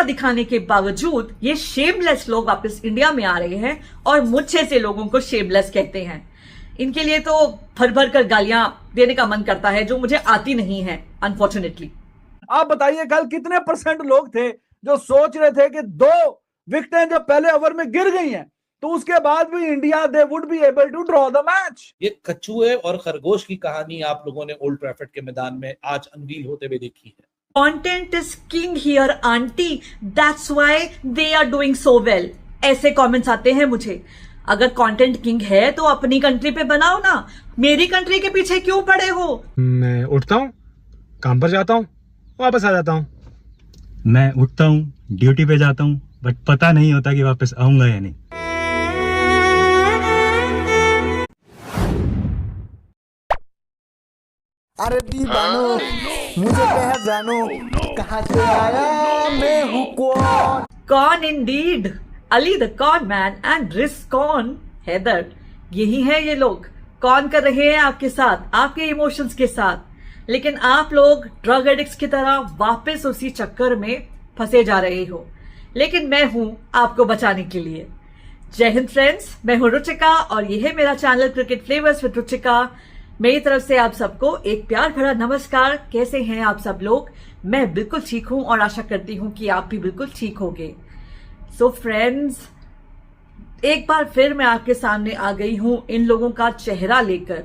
चेहरा दिखाने के बावजूद ये शेमलेस लोग वापस इंडिया में आ रहे हैं और मुझसे से लोगों को शेमलेस कहते हैं। इनके लिए तो भर भर कर गालियां देने का मन करता है, जो मुझे आती नहीं है अनफॉर्चुनेटली। आप बताइए कल कितने % लोग थे जो सोच रहे थे कि 2 विकेटें जब पहले ओवर में गिर गई हैं तो उसके बाद भी India they would be able to draw the match. ये कछुए और खरगोश की कहानी आप लोगों ने ओल्ड ट्रैफर्ड के मैदान में आज अनवील होते हुए देखी है। Content is king here, auntie. That's why they are doing so well. ऐसे कमेंट्स आते हैं मुझे। अगर कंटेंट किंग है तो अपनी कंट्री पे बनाओ ना, मेरी कंट्री के पीछे क्यों पड़े हो? मैं उठता हूँ, काम पर जाता हूँ, वापस आ जाता हूँ। मैं उठता हूँ, ड्यूटी पे जाता हूँ, बट पता नहीं होता कि वापस आऊंगा या नहीं। अरे दीवानो, मुझे पहचानो, कहाँ से आया मैं हूँ कौन? कौन indeed, Ali the con man and risk con Haider. यही है ये लोग, कौन कर रहे हैं आपके साथ, आपके इमोशंस के साथ। लेकिन आप लोग ड्रग एडिक्ट्स की तरह वापस उसी चक्कर में फंसे जा रहे हो। लेकिन मैं हूं आपको बचाने के लिए। जय हिंद फ्रेंड्स, मैं हूं रुचिका और यह है मेरा channel cricket flavours with Ruchika. मेरी तरफ से आप सबको एक प्यार भरा नमस्कार। कैसे हैं आप सब लोग? मैं बिल्कुल ठीक हूं और आशा करती हूं कि आप भी बिल्कुल ठीक होंगे। सो फ्रेंड्स, एक बार फिर मैं आपके सामने आ गई हूं इन लोगों का चेहरा लेकर।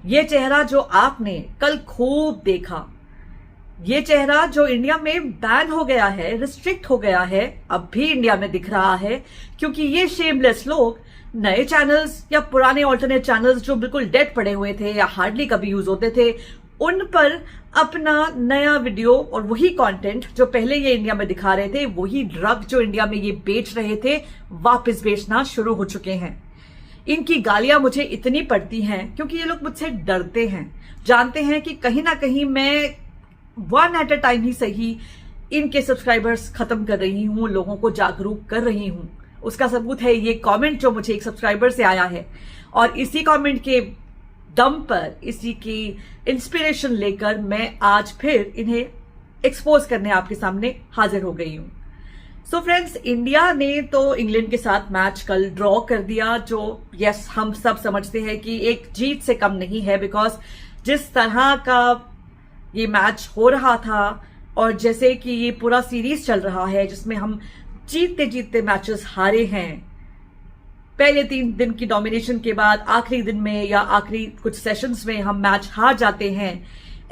ये चेहरा जो आपने कल खूब देखा, ये चेहरा जो इंडिया में बैन हो गया है, रिस्ट्रिक्ट हो गया है, अब भी इंडिया में दिख रहा है, क्योंकि ये शेमलेस लोग नए चैनल्स या पुराने ऑल्टरनेट चैनल्स जो बिल्कुल डेड पड़े हुए थे या हार्डली कभी यूज होते थे, उन पर अपना नया वीडियो और वही कंटेंट जो पहले ये इंडिया में दिखा रहे थे, वही ड्रग जो इंडिया में ये बेच रहे थे, वापस बेचना शुरू हो चुके हैं। इनकी गालियां मुझे इतनी पड़ती हैं क्योंकि ये लोग मुझसे डरते हैं, जानते हैं कि कहीं ना कहीं मैं वन एट अ टाइम ही सही इनके सब्सक्राइबर्स खत्म कर रही हूं, लोगों को जागरूक कर रही हूं। उसका सबूत है ये कमेंट जो मुझे एक सब्सक्राइबर से आया है, और इसी कमेंट के दम पर, इसी की इंस्पिरेशन लेकर मैं आज फिर इन्हें एक्सपोज करने आपके सामने हाजिर हो गई हूं। सो फ्रेंड्स, इंडिया ने तो इंग्लैंड के साथ मैच कल ड्रॉ कर दिया, जो यस हम सब समझते हैं कि एक जीत से कम नहीं है, बिकॉज जिस तरह का ये मैच हो रहा था और जैसे कि ये पूरा सीरीज चल रहा है जिसमें हम जीतते जीतते मैचेस हारे हैं, पहले 3 दिन की डोमिनेशन के बाद आखिरी दिन में या आखिरी कुछ सेशंस में हम मैच हार जाते हैं।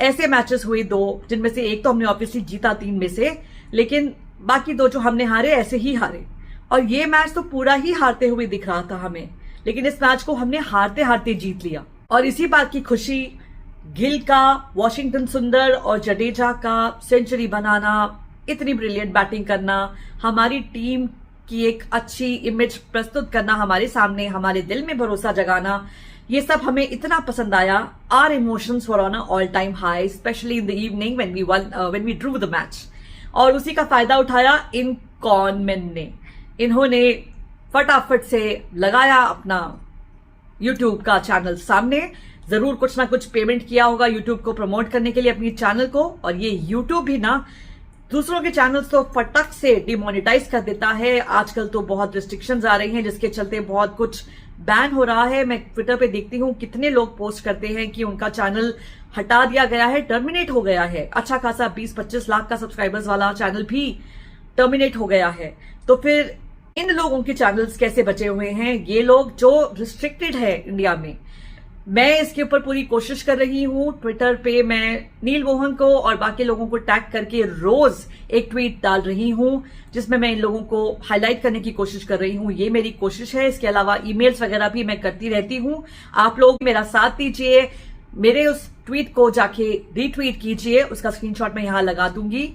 ऐसे मैचेस हुए 2, जिनमें से एक तो हमने ऑब्वियसली जीता 3 में से, लेकिन बाकी 2 जो हमने हारे ऐसे ही हारे। और ये मैच तो पूरा ही हारते हुए दिख रहा था हमें, लेकिन इस मैच को हमने हारते हारते जीत लिया। और इसी बात की खुशी गिल का, वॉशिंगटन सुंदर और जडेजा का सेंचुरी बनाना, इतनी ब्रिलियंट बैटिंग करना, हमारी टीम की एक अच्छी इमेज प्रस्तुत करना हमारे सामने, हमारे दिल में भरोसा जगाना, ये सब हमें इतना पसंद आया। Our emotions were on all time high, especially in the evening when we drew the match. और उसी का फायदा उठाया इन कॉनमैन ने। इन्होंने फटाफट से लगाया अपना यूट्यूब का चैनल सामने, जरूर कुछ ना कुछ पेमेंट किया होगा यूट्यूब को प्रमोट करने के लिए अपनी चैनल को। और ये यूट्यूब भी ना दूसरों के चैनल्स तो फटक से डिमोनेटाइज कर देता है। आजकल तो बहुत रिस्ट्रिक्शंस आ रही हैं जिसके चलते बहुत कुछ बैन हो रहा है। मैं ट्विटर पे देखती हूँ कितने लोग पोस्ट करते हैं कि उनका चैनल हटा दिया गया है, टर्मिनेट हो गया है। अच्छा खासा 20-25 लाख का सब्सक्राइबर्स वाला चैनल भी टर्मिनेट हो गया है। तो फिर इन लोगों के चैनल्स कैसे बचे हुए हैं? ये लोग जो रिस्ट्रिक्टेड है इंडिया में, मैं इसके ऊपर पूरी कोशिश कर रही हूं। ट्विटर पे मैं नील मोहन को और बाकी लोगों को टैग करके रोज एक ट्वीट डाल रही हूं जिसमें मैं इन लोगों को हाईलाइट करने की कोशिश कर रही हूं। ये मेरी कोशिश है। इसके अलावा ईमेल्स वगैरह भी मैं करती रहती हूं। आप लोग मेरा साथ दीजिए, मेरे उस ट्वीट को जाके रीट्वीट कीजिए, उसका स्क्रीनशॉट मैं यहां लगा दूंगी।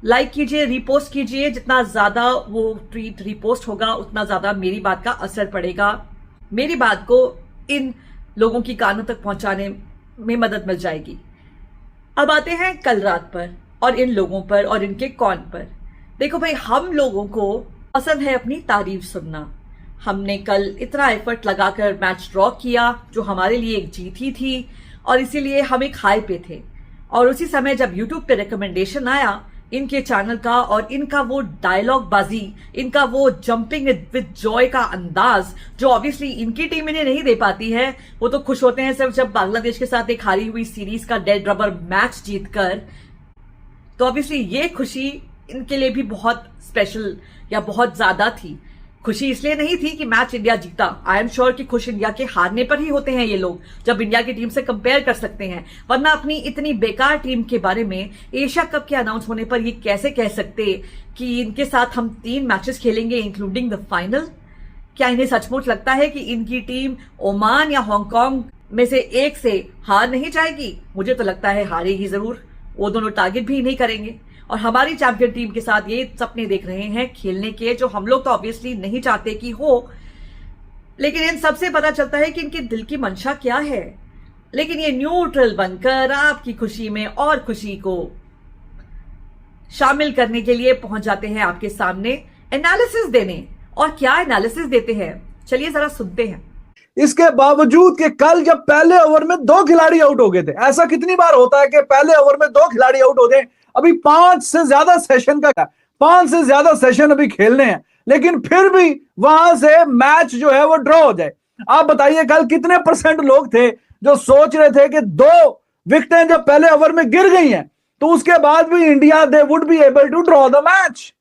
लाइक कीजिए, रिपोस्ट कीजिए। जितना ज्यादा वो ट्वीट रिपोस्ट होगा उतना ज्यादा मेरी बात का असर पड़ेगा, मेरी बात को इन लोगों की कानों तक पहुंचाने में मदद मिल जाएगी। अब आते हैं कल रात पर और इन लोगों पर और इनके कौन पर। देखो भाई, हम लोगों को पसंद है अपनी तारीफ सुनना। हमने कल इतना एफर्ट लगाकर मैच ड्रॉ किया जो हमारे लिए एक जीत ही थी, और इसीलिए हम एक हाई पे थे। और उसी समय जब यूट्यूब पे रिकमेंडेशन आया इनके चैनल का और इनका वो डायलॉग बाजी, इनका वो जंपिंग विद जॉय का अंदाज जो ऑब्वियसली इनकी टीम इन्हें नहीं दे पाती है। वो तो खुश होते हैं सिर्फ जब बांग्लादेश के साथ एक हारी हुई सीरीज का डेड रबर मैच जीतकर। तो ऑब्वियसली ये खुशी इनके लिए भी बहुत स्पेशल या बहुत ज्यादा थी। खुशी इसलिए नहीं थी कि मैच इंडिया जीता, आई एम श्योर कि खुश इंडिया के हारने पर ही होते हैं ये लोग, जब इंडिया की टीम से कंपेयर कर सकते हैं। वरना अपनी इतनी बेकार टीम के बारे में एशिया कप के अनाउंस होने पर ये कैसे कह सकते कि इनके साथ हम 3 मैचेस खेलेंगे इंक्लूडिंग द फाइनल। क्या इन्हें सचमुच लगता है कि इनकी टीम ओमान या हांगकांग में से एक से हार नहीं जाएगी? मुझे तो लगता है हारेगी जरूर। वो दोनों टारगेट भी नहीं करेंगे और हमारी चैंपियन टीम के साथ ये सपने देख रहे हैं खेलने के, जो हम लोग तो ऑब्वियसली नहीं चाहते कि हो। लेकिन इन सबसे पता चलता है कि इनके दिल की मंशा क्या है। लेकिन ये न्यूट्रल बनकर आपकी खुशी में और खुशी को शामिल करने के लिए पहुंच जाते हैं आपके सामने एनालिसिस देने। और क्या एनालिसिस देते हैं, चलिए जरा सुनते हैं। इसके बावजूद कि कल जब पहले ओवर में 2 खिलाड़ी आउट हो गए थे, ऐसा कितनी बार होता है कि पहले ओवर में 2 खिलाड़ी आउट हो गए। अभी 5 से ज्यादा सेशन अभी खेलने हैं, लेकिन फिर भी वहां से मैच जो है वो ड्रॉ हो जाए। आप बताइए कल कितने % लोग थे जो सोच रहे थे कि 2 विकेटें जब पहले ओवर में गिर गई हैं तो उसके बाद भी India they would be able to draw the match.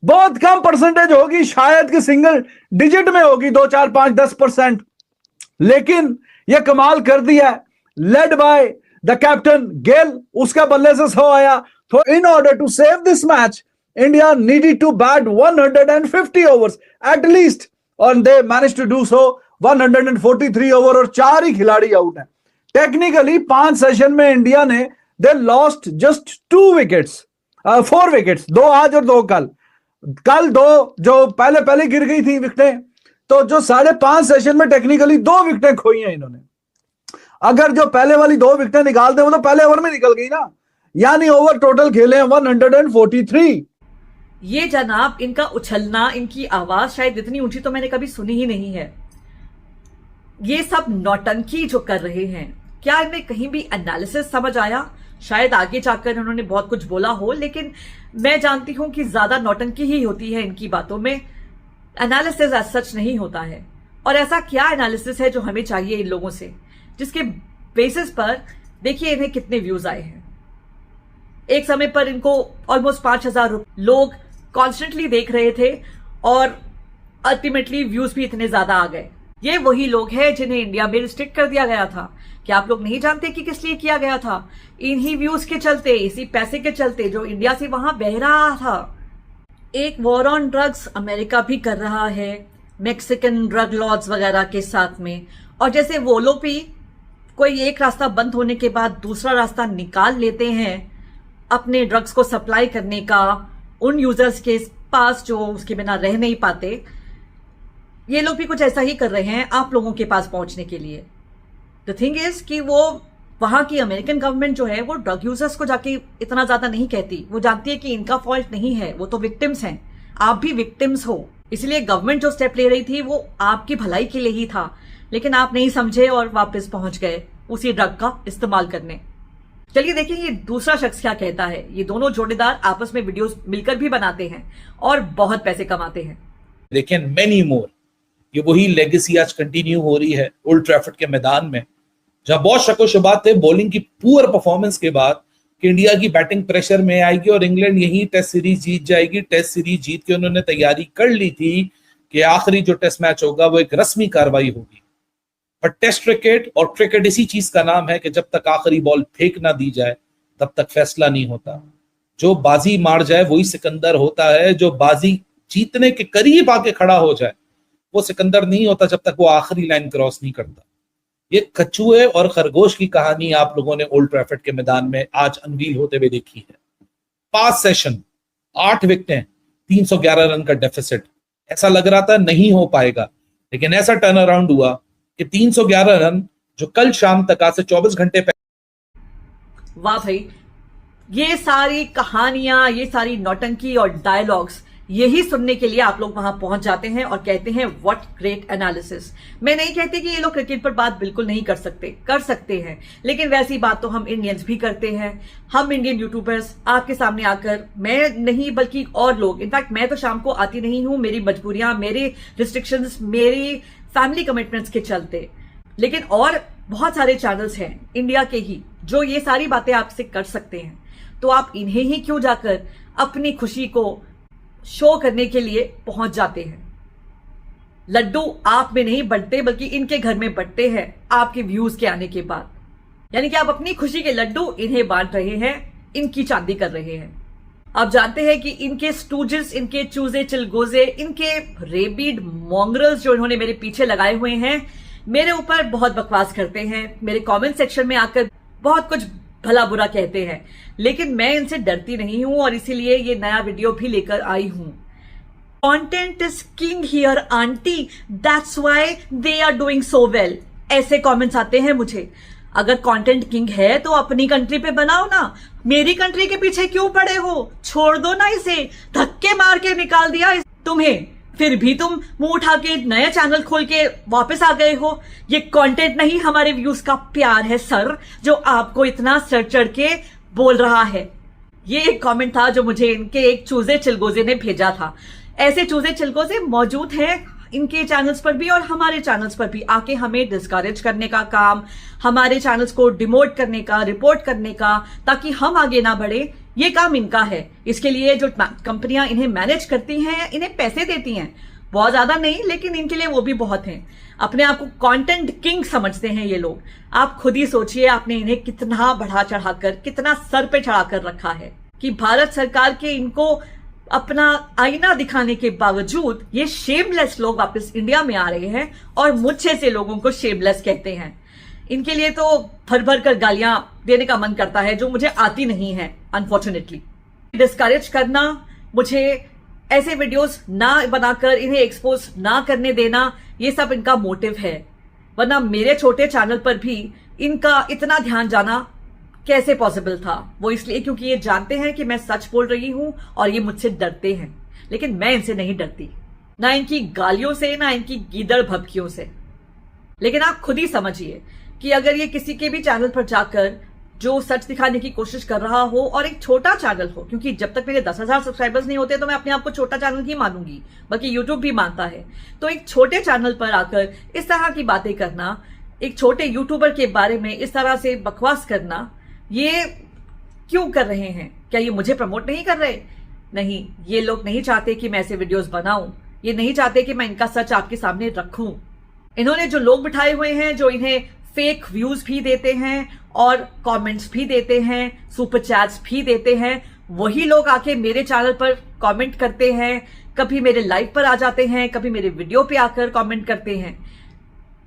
बहुत कम परसेंटेज होगी, शायद कि सिंगल डिजिट में होगी, 2, 4, 5, 10%। लेकिन यह कमाल कर दिया, led by the captain Gayle, उसका बल्ले से 100 आया। तो in order to save this match India needed to bat 150 overs at least, और they manage to do so. 143 over और 4 ही खिलाड़ी आउट हैं। टेक्निकली 5 सेशन में इंडिया ने दे लॉस्ट जस्ट 4 विकेट्स, 2 आज और 2 कल 2 जो पहले गिर गई थी विकेटें, तो जो 5.5 सेशन में टेक्निकली 2 विकेटें खोई हैं इन्होंने। अगर जो पहले वाली 2 विकेटें निकाल दे वो तो पहले ओवर में निकल गई ना, यानी ओवर टोटल खेले हैं 143। ये जनाब इनका उछलना, इनकी आवाज शायद इतनी ऊंची तो मैंने कभी सुनी ही नहीं है। ये सब नौटंकी जो कर रहे हैं, क्या इनमें कहीं भी एनालिसिस समझ आया? शायद आगे जाकर उन्होंने बहुत कुछ बोला हो, लेकिन मैं जानती हूं कि ज्यादा नौटंकी ही होती है इनकी बातों में, एनालिसिस एज सच नहीं होता है। और ऐसा क्या एनालिसिस है जो हमें चाहिए इन लोगों से, जिसके बेसिस पर देखिए इन्हें कितने व्यूज आए हैं। एक समय पर इनको ऑलमोस्ट 5,000 लोग कॉन्स्टेंटली देख रहे थे और अल्टीमेटली व्यूज भी इतने ज्यादा आ गए। ये वही लोग हैं जिन्हें इंडिया में रिस्ट्रिक्ट कर दिया गया था। क्या आप लोग नहीं जानते कि किस लिए किया गया था? इन्हीं व्यूज के चलते, इसी पैसे के चलते जो इंडिया से वहां बह रहा था। एक वॉर ऑन ड्रग्स अमेरिका भी कर रहा है मैक्सिकन ड्रग लॉर्ड्स वगैरह के साथ में, और जैसे वो लोग भी कोई एक रास्ता बंद होने के बाद दूसरा रास्ता निकाल लेते हैं अपने ड्रग्स को सप्लाई करने का उन यूजर्स के पास जो उसके बिना रह नहीं पाते, ये लोग भी कुछ ऐसा ही कर रहे हैं आप लोगों के पास पहुंचने के लिए। द थिंग इज कि वो वहां की अमेरिकन गवर्नमेंट जो है वो ड्रग यूजर्स को जाके इतना ज्यादा नहीं कहती। वो जानती है कि इनका फॉल्ट नहीं है, वो तो विक्टिम्स हैं, आप भी विक्टिम्स हो। इसलिए गवर्नमेंट जो स्टेप ले रही थी वो आपकी भलाई के लिए ही था, लेकिन आप नहीं समझे और वापस पहुंच गए उसी ड्रग का इस्तेमाल करने। चलिए देखिए ये दूसरा शख्स क्या कहता है। ये दोनों जोड़ीदार आपस में वीडियोस मिलकर भी बनाते हैं और बहुत पैसे कमाते हैं। देखिए मेनी मोर, ये वही लेगेसी आज कंटिन्यू हो रही है ओल्ड ट्रैफर्ड के मैदान में, जहां बहुत शको शुबात थे बॉलिंग की पुअर परफॉर्मेंस के बाद कि इंडिया की बैटिंग प्रेशर में आएगी और इंग्लैंड यही टेस्ट सीरीज जीत जाएगी। टेस्ट सीरीज जीत के उन्होंने तैयारी कर ली थी कि आखिरी जो टेस्ट मैच होगा वो एक रस्मी कार्रवाई होगी। पर टेस्ट क्रिकेट और क्रिकेट इसी चीज का नाम है कि जब तक आखिरी बॉल फेंक ना दी जाए तब तक फैसला नहीं होता। जो बाजी मार जाए वही सिकंदर होता है, जो बाजी जीतने के करीब आके खड़ा हो जाए वो सिकंदर नहीं होता जब तक वो आखिरी लाइन क्रॉस नहीं करता। ये कछुए और खरगोश की कहानी आप लोगों ने ओल्ड ट्रैफर्ड के मैदान में आज अनवील होते हुए देखी है। 5 सेशन, 8 विकेटें, 311 रन का डेफिसिट। ऐसा लग रहा था नहीं हो पाएगा, लेकिन ऐसा टर्न अराउंड हुआ कि 311 रन जो कल शाम तक आज से 24 घंटे पहले। वाह भाई, ये सारी कहानियां, ये सारी नौटंकी और डायलॉग्स यही सुनने के लिए आप लोग वहां पहुंच जाते हैं और कहते हैं व्हाट ग्रेट एनालिसिस। मैं नहीं कहती कि ये लोग क्रिकेट पर बात बिल्कुल नहीं कर सकते हैं, लेकिन वैसी बात तो हम इंडियंस भी करते हैं। हम इंडियन यूट्यूबर्स आपके सामने आकर, मैं नहीं बल्कि और लोग, इनफैक्ट मैं तो शाम को आती नहीं हूं, मेरी मजबूरियां, मेरे रिस्ट्रिक्शंस, मेरी फैमिली कमिटमेंट्स के चलते, लेकिन और बहुत सारे चैनल्स हैं इंडिया के ही जो ये सारी बातें आपसे कर सकते हैं। तो आप इन्हें ही क्यों जाकर अपनी खुशी को शो करने के लिए पहुंच जाते हैं। लड्डू आप में नहीं बढ़ते बल्कि इनके घर में बढ़ते हैं आपके व्यूज के आने के बाद। यानी कि आप अपनी खुशी के लड्डू इन्हें बांट रहे हैं, इनकी चांदी कर रहे हैं। आप जानते हैं कि इनके स्टूजेस, इनके चूजे चिलगोजे, इनके रेबिड मॉन्ग्रल्स जो इन्होंने मेरे पीछे लगाए हुए हैं, मेरे ऊपर बहुत बकवास करते हैं, मेरे कमेंट सेक्शन में आकर बहुत कुछ भला बुरा कहते हैं, लेकिन मैं इनसे डरती नहीं हूं और इसीलिए ये नया वीडियो भी लेकर आई हूं। Content is king here aunty, that's why they are doing so well, ऐसे कमेंट्स आते हैं मुझे। अगर कंटेंट किंग है तो अपनी कंट्री पे बनाओ ना, मेरी कंट्री के पीछे क्यों पड़े हो? छोड़ दो ना इसे, धक्के मार के निकाल दिया तुम्हें, फिर भी तुम मुंह उठा के नया चैनल खोल के वापस आ गए हो। ये कंटेंट नहीं, हमारे व्यूज का प्यार है सर, जो आपको इतना सर चढ़ के बोल रहा है। ये एक कमेंट था जो मुझे इनके एक चूजे चिलगोजे ने भेजा था। ऐसे चूजे चिलगोजे मौजूद हैं इनके चैनल्स पर भी और हमारे चैनल्स पर भी, आके हमें डिस्करेज करने का काम, हमारे चैनल्स को डिमोट करने का, रिपोर्ट करने का, ताकि हम आगे ना बढ़े, ये काम इनका है। इसके लिए जो कंपनियां इन्हें मैनेज करती हैं, इन्हें पैसे देती हैं, बहुत ज्यादा नहीं लेकिन इनके लिए वो भी बहुत हैं। अपने आप को कंटेंट किंग समझते हैं ये लोग। आप खुद ही सोचिए, आपने इन्हें कितना बढ़ा चढ़ाकर, कितना सर पे चढ़ाकर रखा है कि भारत सरकार के इनको अपना आईना दिखाने के बावजूद ये शेमलेस लोग वापस इंडिया में आ रहे हैं और मुझसे से लोगों को शेमलेस कहते हैं। इनके लिए तो भर भर कर गालियां देने का मन करता है, जो मुझे आती नहीं है अनफॉर्चुनेटली। डिस्करेज करना, मुझे ऐसे वीडियोस ना बनाकर इन्हें एक्सपोज ना करने देना, ये सब इनका मोटिव है। वरना मेरे छोटे चैनल पर भी इनका इतना ध्यान जाना कैसे पॉसिबल था? वो इसलिए क्योंकि ये जानते हैं कि मैं सच बोल रही हूं और ये मुझसे डरते हैं, लेकिन मैं इनसे नहीं डरती, ना इनकी गालियों से, ना इनकी गीदड़ भभकियों से। लेकिन आप खुद ही समझिए कि अगर ये किसी के भी चैनल पर जाकर जो सच दिखाने की कोशिश कर रहा हो, और एक छोटा चैनल हो, क्योंकि जब तक मेरे 10,000 सब्सक्राइबर्स नहीं होते तो मैं अपने आप को छोटा चैनल ही मानूंगी, बल्कि यूट्यूब भी मानता है, तो एक छोटे चैनल पर आकर इस तरह की बातें करना, एक छोटे यूट्यूबर के बारे में इस तरह से बकवास करना, ये क्यों कर रहे हैं? क्या ये मुझे प्रमोट नहीं कर रहे? नहीं, ये लोग नहीं चाहते कि मैं ऐसे वीडियोस बनाऊं, ये नहीं चाहते कि मैं इनका सच आपके सामने रखूं। इन्होंने जो लोग बिठाए हुए हैं, जो इन्हें फेक व्यूज भी देते हैं और कमेंट्स भी देते हैं, सुपर चैट्स भी देते हैं, वही लोग आके मेरे चैनल पर कमेंट करते हैं, कभी मेरे लाइव पर आ जाते हैं, कभी मेरे वीडियो पे आकर कमेंट करते हैं।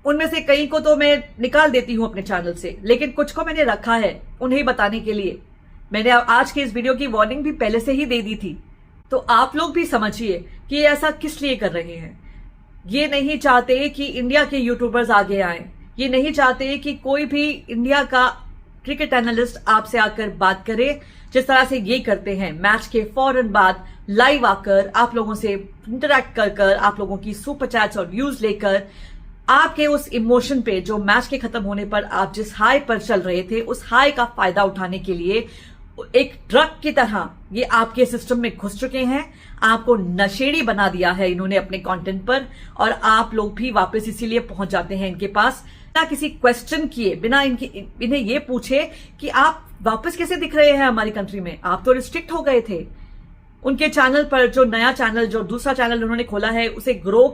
उनमें से कई को तो मैं निकाल देती हूं अपने चैनल से, लेकिन कुछ को मैंने रखा है उन्हें बताने के लिए। मैंने आज के इस वीडियो की वार्निंग भी पहले से ही दे दी थी, तो आप लोग भी समझिए कि ये ऐसा किस लिए कर रहे हैं। ये नहीं चाहते कि इंडिया के यूट्यूबर्स आगे आए, ये नहीं चाहते कि कोई भी इंडिया का क्रिकेट एनालिस्ट आपसे आकर बात करे जिस तरह से ये करते हैं। मैच के फौरन बाद लाइव आकर आप लोगों से इंटरैक्ट कर आप लोगों की सुपर चैट्स और व्यूज लेकर आपके उस इमोशन पे, जो मैच के खत्म होने पर आप जिस हाई पर चल रहे थे, उस हाई का फायदा उठाने के लिए एक ड्रग की तरह ये आपके सिस्टम में घुस चुके हैं। आपको नशेड़ी बना दिया है इन्होंने अपने कंटेंट पर, और आप लोग भी वापस इसीलिए पहुंच जाते हैं इनके पास, बिना किसी क्वेश्चन किए, बिना इन्हें ये पूछे कि आप वापस कैसे दिख रहे हैं हमारी कंट्री में। आप तो रिस्ट्रिक्ट हो गए थे। उनके चैनल पर जो नया चैनल, जो दूसरा चैनल उन्होंने खोला है, उसे ग्रो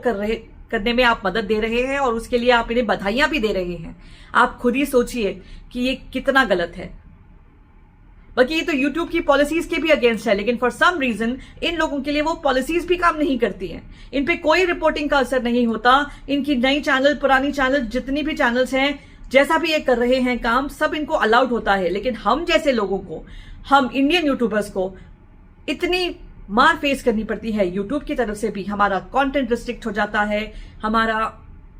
करने में आप मदद दे रहे हैं और उसके लिए आप इन्हें बधाइयां भी दे रहे हैं। आप खुद ही सोचिए कि ये कितना गलत है। बल्कि ये तो YouTube की पॉलिसीज के भी अगेंस्ट है, लेकिन फॉर सम रीजन इन लोगों के लिए वो पॉलिसीज भी काम नहीं करती हैं। इन पे कोई रिपोर्टिंग का असर नहीं होता। इनकी नई चैनल, पुरानी चैनल, जितनी भी चैनल्स हैं, जैसा भी ये कर रहे हैं काम, सब इनको अलाउड होता है। लेकिन हम जैसे लोगों को, हम इंडियन यूट्यूबर्स को इतनी मार फेस करनी पड़ती है यूट्यूब की तरफ से भी। हमारा कंटेंट रिस्ट्रिक्ट हो जाता है, हमारा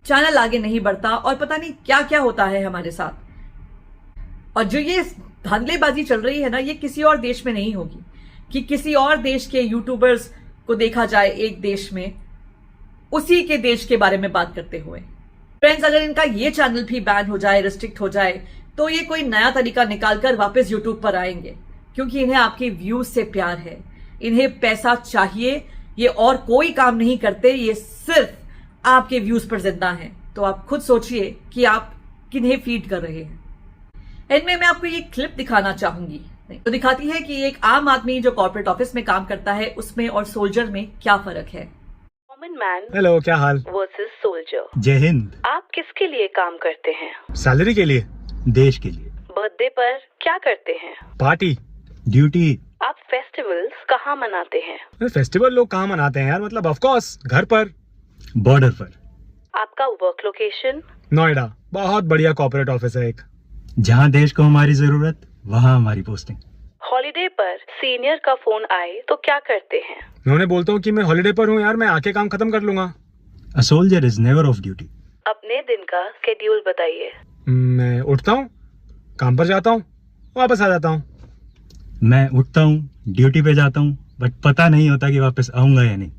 चैनल आगे नहीं बढ़ता, और पता नहीं क्या क्या होता है हमारे साथ। और जो ये धांधलेबाजी चल रही है ना, ये किसी और देश में नहीं होगी कि किसी और देश के यूट्यूबर्स को देखा जाए एक देश में, उसी के देश के बारे में बात करते हुए। फ्रेंड्स, अगर इनका ये चैनल भी बैन हो जाए, रिस्ट्रिक्ट हो जाए, तो ये कोई नया तरीका निकालकर वापस यूट्यूब पर आएंगे, क्योंकि इन्हें आपके व्यूज से प्यार है, इन्हें पैसा चाहिए, ये और कोई काम नहीं करते, ये सिर्फ आपके व्यूज पर जिंदा हैं। तो आप खुद सोचिए कि आप किन्हें फीड कर रहे हैं। इनमें मैं आपको ये क्लिप दिखाना चाहूंगी, तो दिखाती है कि एक आम आदमी जो कॉर्पोरेट ऑफिस में काम करता है उसमें और सोल्जर में क्या फर्क है। कॉमन मैन हेलो, क्या हाल? Versus soldier. जय हिंद। आप किसके लिए काम करते हैं? सैलरी के लिए, देश के लिए। बर्थडे पर क्या करते हैं? Party, duty. आप फेस्टिवल्स कहाँ मनाते हैं? फेस्टिवल लोग कहाँ मनाते हैं यार, मतलब ऑफ कोर्स घर पर। बॉर्डर पर। आपका वर्क लोकेशन? नोएडा, बहुत बढ़िया कॉर्पोरेट ऑफिस है एक। जहाँ देश को हमारी जरूरत, वहाँ हमारी पोस्टिंग। हॉलिडे पर सीनियर का फोन आए तो क्या करते हैं? मैं उन्हें बोलता हूँ कि मैं हॉलिडे पर हूँ यार, मैं आके काम खत्म कर लूंगा। A soldier is never of duty. अपने दिन का शेड्यूल बताइए। मैं उठता हूँ, काम पर जाता हूँ, वापस आ जाता हूँ। मैं उठता हूँ, ड्यूटी पे जाता हूँ, बट पता नहीं होता कि वापस आऊंगा या नहीं।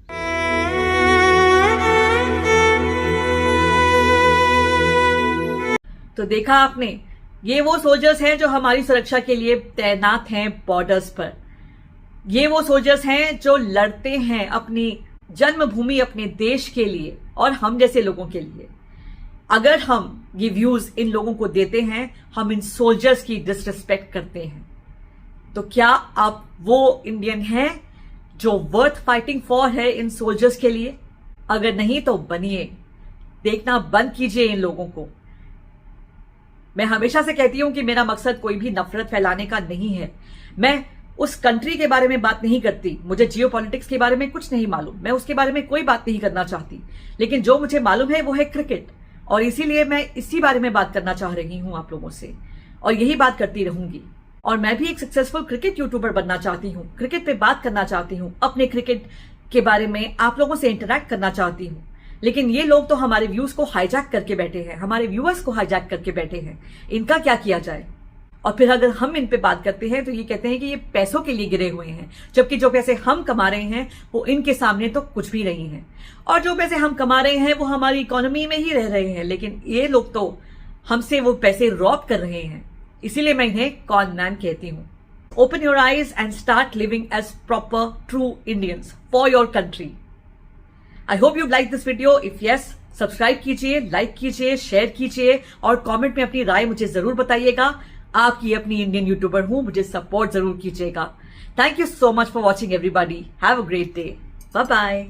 तो देखा आपने, ये वो सोल्जर्स हैं जो हमारी सुरक्षा के लिए तैनात हैं बॉर्डर्स पर। ये वो सोल्जर्स हैं जो लड़ते हैं अपनी जन्मभूमि, अपने देश के लिए और हम जैसे लोगों के लिए। अगर हम ये व्यूज इन लोगों को देते हैं, हम इन सोल्जर्स की डिसरिस्पेक्ट करते हैं, तो क्या आप वो इंडियन हैं जो वर्थ फाइटिंग फॉर है इन सोल्जर्स के लिए? अगर नहीं तो बनिए, देखना बंद कीजिए इन लोगों को। मैं हमेशा से कहती हूं कि मेरा मकसद कोई भी नफरत फैलाने का नहीं है। मैं उस कंट्री के बारे में बात नहीं करती, मुझे जियो पॉलिटिक्स के बारे में कुछ नहीं मालूम, मैं उसके बारे में कोई बात नहीं करना चाहती। लेकिन जो मुझे मालूम है वो है क्रिकेट, और इसीलिए मैं इसी बारे में बात करना चाह रही हूं आप लोगों से, और यही बात करती रहूंगी। और मैं भी एक सक्सेसफुल क्रिकेट यूट्यूबर बनना चाहती हूँ, क्रिकेट पे बात करना चाहती हूँ, अपने क्रिकेट के बारे में आप लोगों से इंटरेक्ट करना चाहती हूँ। लेकिन ये लोग तो हमारे व्यूज को हाईजैक करके बैठे हैं, हमारे व्यूअर्स को हाईजैक करके बैठे हैं। इनका क्या किया जाए? और फिर अगर हम इन पे बात करते हैं तो ये कहते हैं कि ये पैसों के लिए गिरे हुए हैं, जबकि जो पैसे हम कमा रहे हैं वो इनके सामने तो कुछ भी नहीं है। और जो पैसे हम कमा रहे हैं वो हमारी इकोनॉमी में ही रह रहे हैं, लेकिन ये लोग तो हमसे वो पैसे रॉब कर रहे हैं। इसीलिए मैं इन्हें कॉन मैन कहती हूँ। Open your eyes and start living as proper true Indians for your country. I hope you like this video. If yes, subscribe कीजिए, लाइक कीजिए, शेयर कीजिए और कमेंट में अपनी राय मुझे जरूर बताइएगा। आपकी अपनी इंडियन यूट्यूबर हूं, मुझे सपोर्ट जरूर कीजिएगा। Thank you so much for watching everybody. Have a great day. Bye bye.